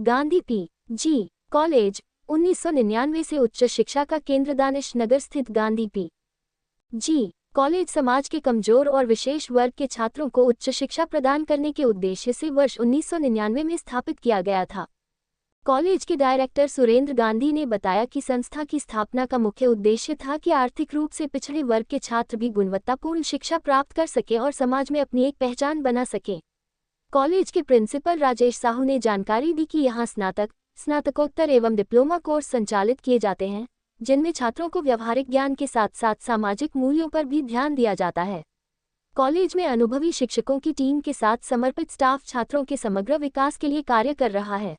Gandhi PG. College 1999 से उच्च शिक्षा का केंद्र दानिश नगर स्थित गांधी पी.जी. कॉलेज समाज के कमजोर और विशेष वर्ग के छात्रों को उच्च शिक्षा प्रदान करने के उद्देश्य से वर्ष 1999 में स्थापित किया गया था। कॉलेज के डायरेक्टर सुरेंद्र गांधी ने बताया कि संस्था की स्थापना का मुख्य उद्देश्य था कि आर्थिक रूप से पिछड़े वर्ग के छात्र भी गुणवत्तापूर्ण शिक्षा प्राप्त कर सकें और समाज में अपनी एक पहचान बना सकें। कॉलेज के प्रिंसिपल राजेश साहू ने जानकारी दी कि यहां स्नातक, स्नातकोत्तर एवं डिप्लोमा कोर्स संचालित किए जाते हैं, जिनमें छात्रों को व्यावहारिक ज्ञान के साथ साथ सामाजिक मूल्यों पर भी ध्यान दिया जाता है। कॉलेज में अनुभवी शिक्षकों की टीम के साथ समर्पित स्टाफ छात्रों के समग्र विकास के लिए कार्य कर रहा है।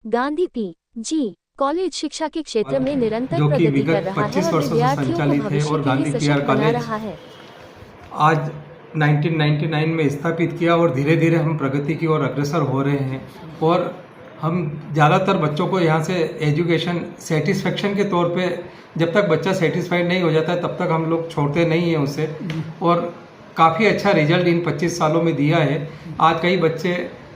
गांधी पी.जी. कॉलेज शिक्षा के क्षेत्र में निरंतर प्रगति कर रहा है और विद्यार्थियों को भविष्य के लिए सशक्त बना रहा है। आज 1999 में स्थापित किया और धीरे धीरे हम प्रगति की ओर अग्रसर हो रहे हैं और हम ज़्यादातर बच्चों को यहाँ से एजुकेशन सेटिस्फेक्शन के तौर पे, जब तक बच्चा सेटिस्फाइड नहीं हो जाता है तब तक हम लोग छोड़ते नहीं हैं उसे, और काफ़ी अच्छा रिजल्ट इन 25 सालों में दिया है। आज कई बच्चे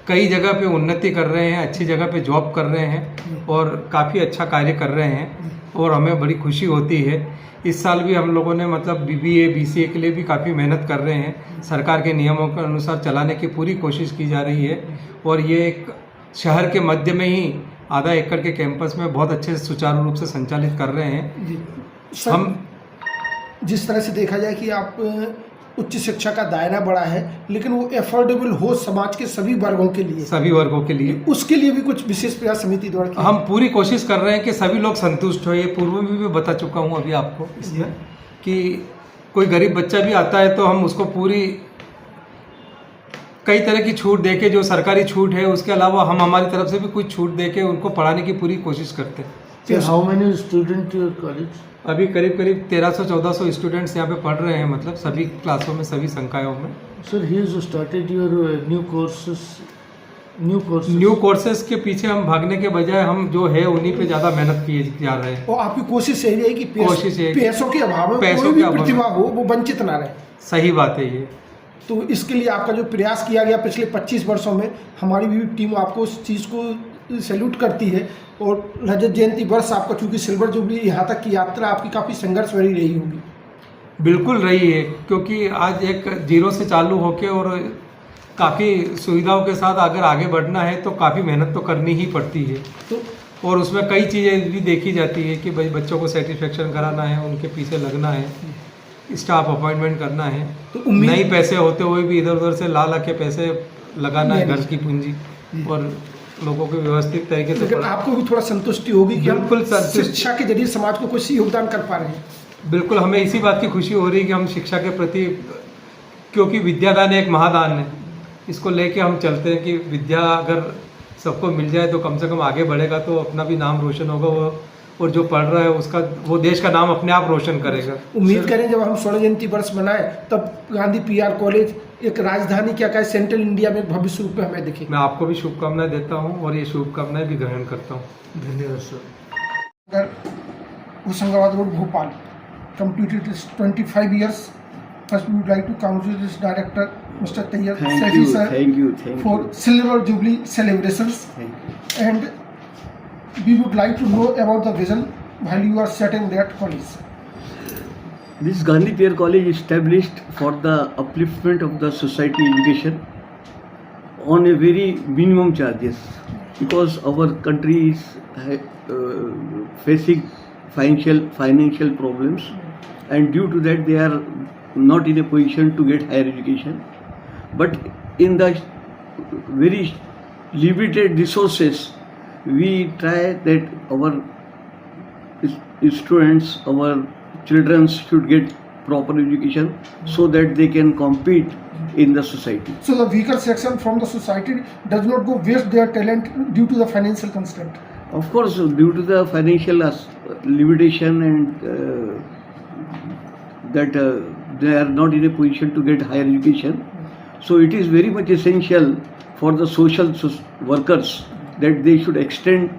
कई जगह पे उन्नति कर रहे हैं, अच्छी जगह पे जॉब कर रहे हैं और काफ़ी अच्छा कार्य कर रहे हैं और हमें बड़ी खुशी होती है। इस साल भी हम लोगों ने मतलब BBA BCA के लिए भी काफ़ी मेहनत कर रहे हैं। सरकार के नियमों के अनुसार चलाने की पूरी कोशिश की जा रही है और ये एक शहर के मध्य में ही आधा एकड़ के कैंपस में बहुत अच्छे से सुचारू रूप से संचालित कर रहे हैं। हम जिस तरह से देखा जाए कि आप उच्च शिक्षा का दायरा बड़ा है, लेकिन वो एफोर्डेबल हो समाज के सभी वर्गों के लिए, उसके लिए भी कुछ विशेष प्रयास समिति द्वारा हम पूरी कोशिश कर रहे हैं कि सभी लोग संतुष्ट हो। ये पूर्व में भी बता चुका हूँ अभी आपको इसमें कि कोई गरीब बच्चा भी आता है तो हम उसको पूरी कई तरह की छूट देके, जो सरकारी छूट है उसके अलावा हम हमारी तरफ से भी कुछ छूट देके उनको पढ़ाने की पूरी कोशिश करते हैं। How many student your college? अभी करीब 1300-1400 स्टूडेंट्स यहाँ पे पढ़ रहे हैं, मतलब सभी क्लासों में, सभी संकायों में। Sir, he has started your new courses के पीछे हम भागने के बजाय हम जो है उन्हीं पे ज़्यादा मेहनत किए जा रहे हैं। और आपकी कोशिश यही है कि पैसों के अभाव में कोई भी प्रतिभा हो वो वंचित ना रहे। सही बात है ये। तो इसके लिए आपका जो प्रयास किया गया पिछले 25 वर्षों में, हमारी भी टीम आपको उस चीज़ को सैल्यूट करती है। और रजत जयंती वर्ष आपका, चूँकि सिल्वर जुबली यहाँ तक की यात्रा आपकी काफ़ी संघर्ष भरी रही होगी। बिल्कुल रही है, क्योंकि आज एक जीरो से चालू होके और काफ़ी सुविधाओं के साथ अगर आगे बढ़ना है तो काफ़ी मेहनत तो करनी ही पड़ती है। तो और उसमें कई चीज़ें भी देखी जाती है कि भाई बच्चों को सेटिस्फेक्शन कराना है, उनके पीछे लगना है, स्टाफ अपॉइंटमेंट करना है, तो नई पैसे होते हुए भी इधर उधर से ला के पैसे लगाना है, घर की पूंजी, और लोगों को व्यवस्थित तरीके से। लेकिन आपको भी थोड़ा संतुष्टि होगी कि बिल्कुल शिक्षा के जरिए समाज को कुछ योगदान कर पा रहे हैं। बिल्कुल, हमें इसी बात की खुशी हो रही है कि हम शिक्षा के प्रति, क्योंकि विद्यादान एक महादान है, इसको लेके हम चलते हैं कि विद्या अगर सबको मिल जाए तो कम से कम आगे बढ़ेगा, तो अपना भी नाम रोशन होगा, वो और जो पढ़ रहा है उसका, वो देश का नाम अपने आप रोशन करेगा। उम्मीद करें जब हम स्वर्ण जयंती वर्ष मनाएं तब गांधी PR कॉलेज एक राजधानी, क्या कहे, सेंट्रल इंडिया में भविष्य रूप में हमें दिखे। मैं आपको भी शुभकामनाएं देता हूं और ये शुभकामनाएं भी ग्रहण करता हूं। धन्यवाद sir. Hoshangabad road, Bhopal, completed 25 years. First, we would like to congratulate this director, Mr. Tayyab Saifi sir, thank you for Silver Jubilee celebrations. And we would like to know about the vision while you are setting that college. This Gandhi Peer College is established for the upliftment of the society education on a very minimum charges, because our country is facing financial problems, and due to that they are not in a position to get higher education. But in the very limited resources, we try that our students, our children should get proper education so that they can compete in the society. So the weaker section from the society does not go waste their talent due to the financial constraint. Of course, due to the financial limitation and that they are not in a position to get higher education. So it is very much essential for the social workers that they should extend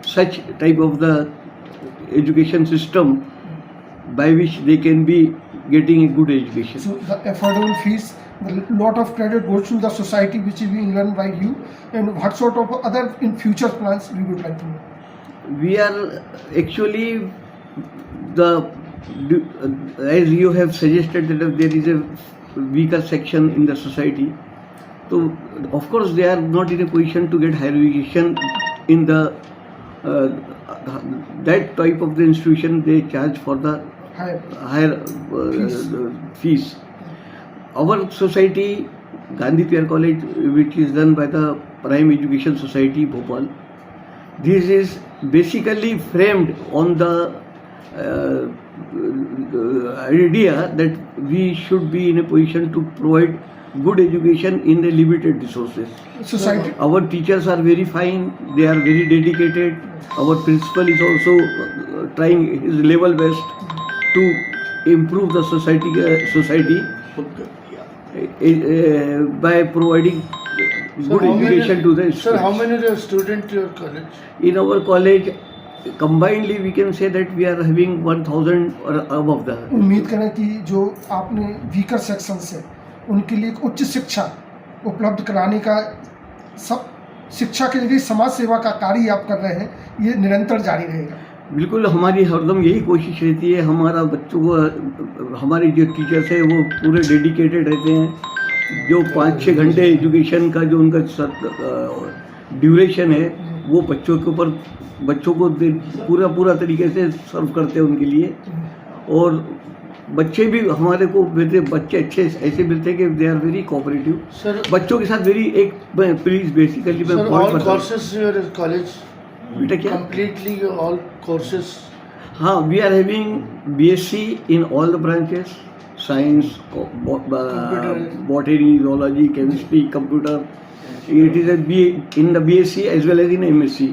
such type of the education system by which they can be getting a good education. So the affordable fees, the lot of credit goes to the society which is being run by you, and what sort of other in future plans we would like to know? We are actually as you have suggested that there is a weaker section in the society. So of course they are not in a position to get higher education in the that type of the institution. They charge for the higher fees. Our society, Gandhi PR College, which is run by the Prime Education Society, Bhopal, this is basically framed on the idea that we should be in a position to provide good education in the limited resources. Society. Our teachers are very fine, they are very dedicated. Our principal is also trying his level best to improve the society by providing good education to the students. Sir, how many are students in your college? In our college, combinedly we can say that we are having 1000 or above the. उम्मीद करें कि जो आपने weaker section से उनके लिए एक उच्च शिक्षा उपलब्ध कराने का सब शिक्षा के जरिए समाज सेवा का कार्य आप कर रहे हैं, ये निरंतर जारी रहेगा। बिल्कुल, हमारी हरदम यही कोशिश रहती है। हमारा बच्चों को, हमारे जो टीचर्स हैं वो पूरे डेडिकेटेड रहते हैं। जो 5-6 घंटे एजुकेशन का जो उनका ड्यूरेशन है वो बच्चों के ऊपर, बच्चों को पूरा तरीके से सर्व करते हैं उनके लिए। और बच्चे भी हमारे को मिलते, बच्चे अच्छे ऐसे मिलते हैं कि they are very cooperative. Sir, बच्चों के साथ वेरी एक प्लीज बेसिकली मैं all courses in your college बेटा क्या completely all courses? हाँ, we are having BSc in all the branches, science, botany, zoology, chemistry, computer. It is a BA in the BSc as well as in MSc.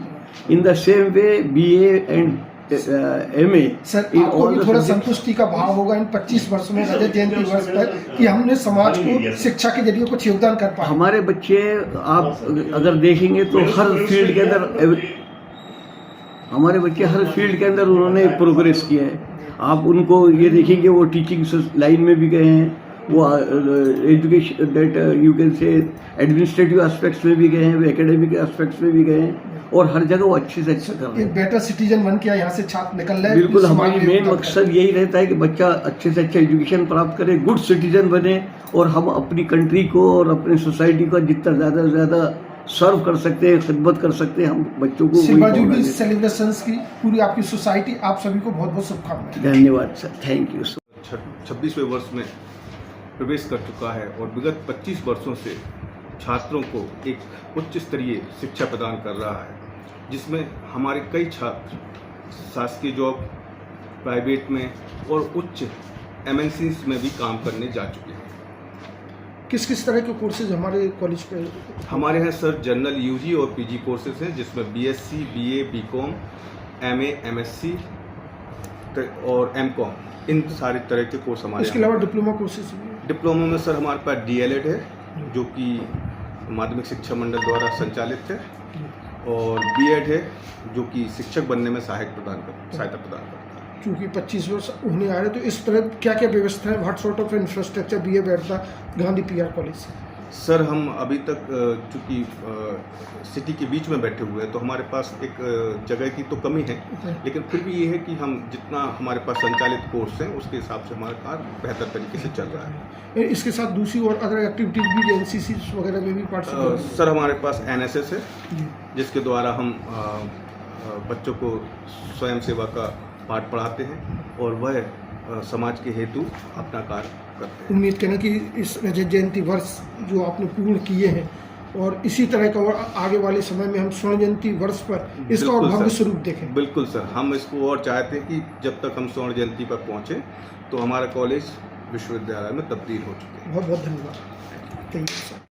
In the same way, BA and MA. Sir, आपको भी थोड़ा संतुष्टि का भाव होगा इन 25 वर्षों में रजत जयंती वर्ष पर कि हमने समाज को शिक्षा के जरिए कुछ योगदान कर पाया। हमारे बच्चे आप अगर देखेंगे तो हर फील्ड के अंदर, हमारे बच्चे हर फील्ड के अंदर उन्होंने प्रोग्रेस किया है। आप उनको ये देखेंगे वो टीचिंग लाइन में भी गए हैं, वो education that you can say administrative aspects में भी गए हैं, वो एकेडमिक एस्पेक्ट्स में भी गए हैं, और हर जगह वो अच्छे से अच्छा कर रहे हैं। एक बेटर सिटीजन बन के यहाँ से छात्र निकल रहे हैं। बिल्कुल, हमारी मेन मकसद यही रहता है कि बच्चा अच्छे से अच्छा एजुकेशन प्राप्त करे, गुड सिटीजन बने, और हम अपनी कंट्री को और अपनी सोसाइटी को जितना ज़्यादा से ज़्यादा सर्व कर सकते हैं, खिदमत कर सकते हैं, हम बच्चों को। सिल्वर जुबली सेलिब्रेशंस की पूरी आपकी सोसाइटी, आप सभी को बहुत बहुत शुभकामनाएं। धन्यवाद सर, थैंक यू। 26वें वर्ष में प्रवेश कर चुका है और विगत 25 वर्षों से छात्रों को एक उच्च स्तरीय शिक्षा प्रदान कर रहा है, जिसमें हमारे कई छात्र शासकीय जॉब, प्राइवेट में और उच्च MNCs में भी काम करने जा चुके हैं। किस किस तरह के कोर्सेज हमारे कॉलेज पे? हमारे यहाँ सर जनरल UG और PG कोर्सेज हैं, जिसमें BSc, BA, BCom, MA, MSc और MCom, इन सारे तरह के कोर्स हमारे। इसके अलावा डिप्लोमा कोर्सेज भी? डिप्लोमा में सर हमारे पास DLED है, जो कि माध्यमिक शिक्षा मंडल द्वारा संचालित है, और B.Ed है, जो कि शिक्षक बनने में सहायता प्रदान करता है। चूँकि 25 वर्ष होने आ रहे, तो इस तरह क्या क्या व्यवस्था है, what sort of infrastructure BA बैठता गांधी PR कॉलेज? सर, हम अभी तक चूँकि सिटी के बीच में बैठे हुए हैं, तो हमारे पास एक जगह की तो कमी है, लेकिन फिर भी ये है कि हम जितना हमारे पास संचालित कोर्स हैं उसके हिसाब से हमारा कार्य बेहतर तरीके से चल रहा है। इसके साथ दूसरी और अदर एक्टिविटीज भी, NCC वगैरह में भी पार्टिसिपेट? सर, हमारे पास NSS है, जिसके द्वारा हम बच्चों को स्वयं सेवा का पाठ पढ़ाते हैं और वह समाज के हेतु अपना कार्य करते हैं। उम्मीद करें कि इस रजत जयंती वर्ष जो आपने पूर्ण किए हैं, और इसी तरह का और आगे वाले समय में हम स्वर्ण जयंती वर्ष पर इसका और भव्य स्वरूप देखें। बिल्कुल सर, हम इसको और चाहते हैं कि जब तक हम स्वर्ण जयंती पर पहुँचे तो हमारा कॉलेज विश्वविद्यालय में तब्दील हो चुके हैं। बहुत बहुत धन्यवाद। Thank you sir.